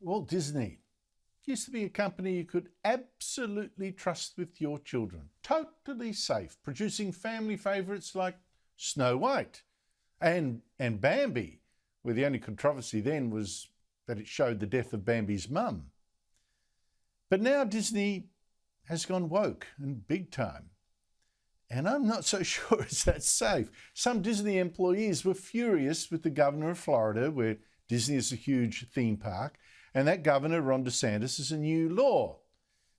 Walt Disney used to be a company you could absolutely trust with your children. Totally safe, producing family favourites like Snow White and Bambi, where the only controversy then was that it showed the death of Bambi's mum. But now Disney has gone woke and big time. And I'm not so sure it's that safe. Some Disney employees were furious with the governor of Florida, where Disney is a huge theme park, and that governor, Ron DeSantis, is a new law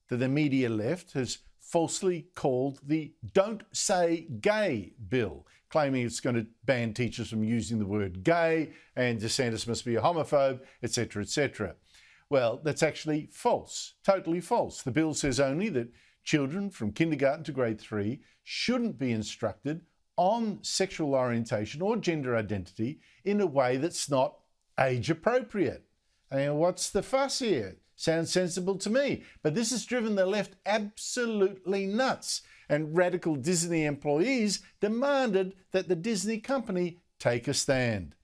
that the media left has falsely called the Don't Say Gay bill, claiming it's going to ban teachers from using the word gay and DeSantis must be a homophobe, etc., etc. Well, that's actually false, totally false. The bill says only that children from kindergarten to grade 3 shouldn't be instructed on sexual orientation or gender identity in a way that's not age appropriate. I mean, what's the fuss here? Sounds sensible to me. But this has driven the left absolutely nuts. And radical Disney employees demanded that the Disney company take a stand.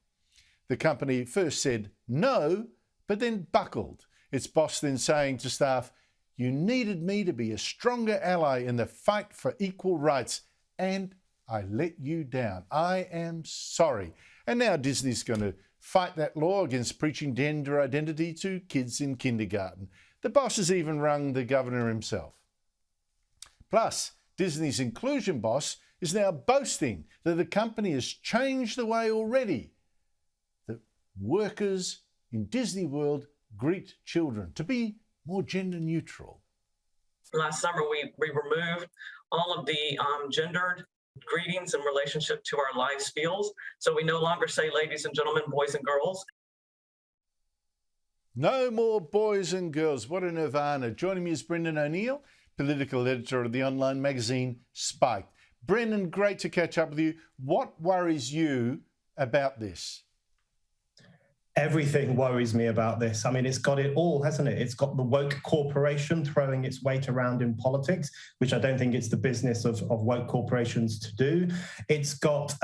The company first said no, but then buckled. Its boss then saying to staff, "You needed me to be a stronger ally in the fight for equal rights, and I let you down. I am sorry." And now Disney's going to fight that law against preaching gender identity to kids in kindergarten. The boss has even rung the governor himself. Plus, Disney's inclusion boss is now boasting that the company has changed the way already that workers in Disney World greet children, to be more gender neutral. Last summer, we removed all of the gendered greetings in relationship to our life skills. So we no longer say ladies and gentlemen, boys and girls. No more boys and girls. What a nirvana. Joining me is Brendan O'Neill, political editor of the online magazine Spike. Brendan, great to catch up with you. What worries you about this? Everything worries me about this. I mean, it's got it all, hasn't it? It's got the woke corporation throwing its weight around in politics, which I don't think it's the business of woke corporations to do. It's got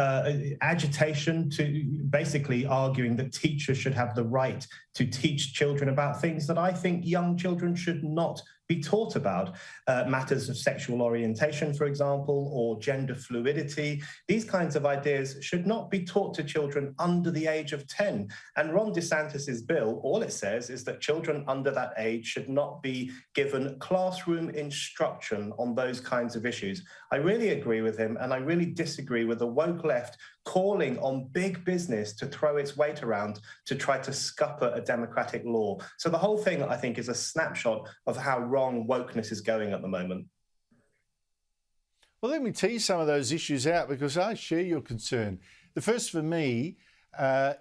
agitation to basically arguing that teachers should have the right to teach children about things that I think young children should not be taught about. Matters of sexual orientation, for example, or gender fluidity. These kinds of ideas should not be taught to children under the age of 10. And Ron DeSantis's bill, all it says is that children under that age should not be given classroom instruction on those kinds of issues. I really agree with him, and I really disagree with the woke left calling on big business to throw its weight around to try to scupper a democratic law. So the whole thing, I think, is a snapshot of how wrong wokeness is going at the moment. Well, let me tease some of those issues out because I share your concern. The first for me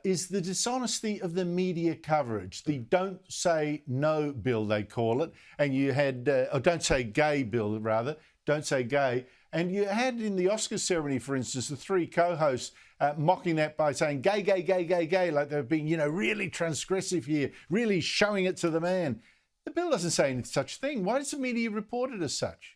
is the dishonesty of the media coverage, the Don't Say No bill, they call it, and you had, or Don't Say Gay bill, rather, Don't Say Gay. And you had in the Oscar ceremony, for instance, the three co-hosts mocking that by saying gay, gay, gay, gay, gay, like they've been, really transgressive here, really showing it to the man. The bill doesn't say any such thing. Why does the media report it as such?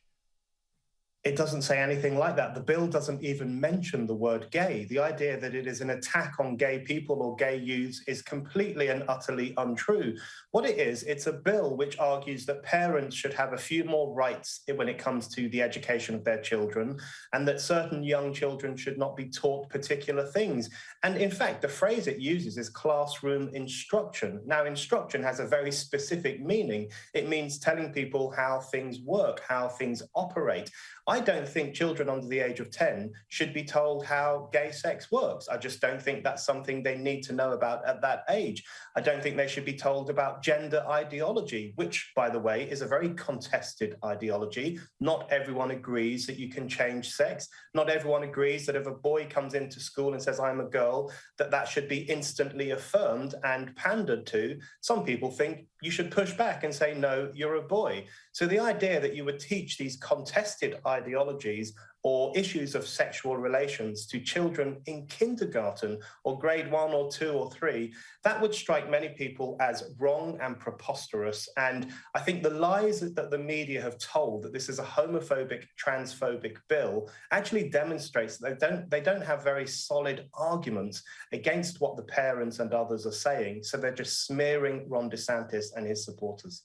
It doesn't say anything like that. The bill doesn't even mention the word gay. The idea that it is an attack on gay people or gay youths is completely and utterly untrue. What it is, it's a bill which argues that parents should have a few more rights when it comes to the education of their children, and that certain young children should not be taught particular things. And in fact, the phrase it uses is classroom instruction. Now, instruction has a very specific meaning. It means telling people how things work, how things operate. I don't think children under the age of 10 should be told how gay sex works. I just don't think that's something they need to know about at that age. I don't think they should be told about gender ideology, which, by the way, is a very contested ideology. Not everyone agrees that you can change sex. Not everyone agrees that if a boy comes into school and says, "I'm a girl," that should be instantly affirmed and pandered to. Some people think you should push back and say, "No, you're a boy." So the idea that you would teach these contested ideologies or issues of sexual relations to children in kindergarten or grade 1 or 2 or 3, that would strike many people as wrong and preposterous. And I think the lies that the media have told that this is a homophobic, transphobic bill actually demonstrates that they don't have very solid arguments against what the parents and others are saying. So they're just smearing Ron DeSantis and his supporters.